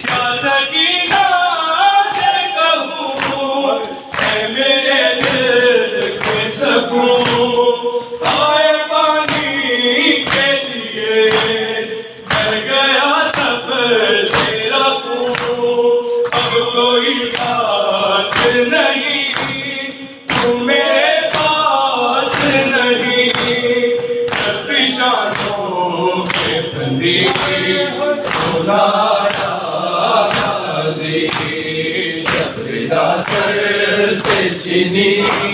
क्या सकीना से कहूँ है मेरे दिल के सकून आए पानी के लिए मैं गया सब तेरा अब कोई पास नहीं तू मेरे पास नहीं दस्ती शानों के बंदी सर से चीनी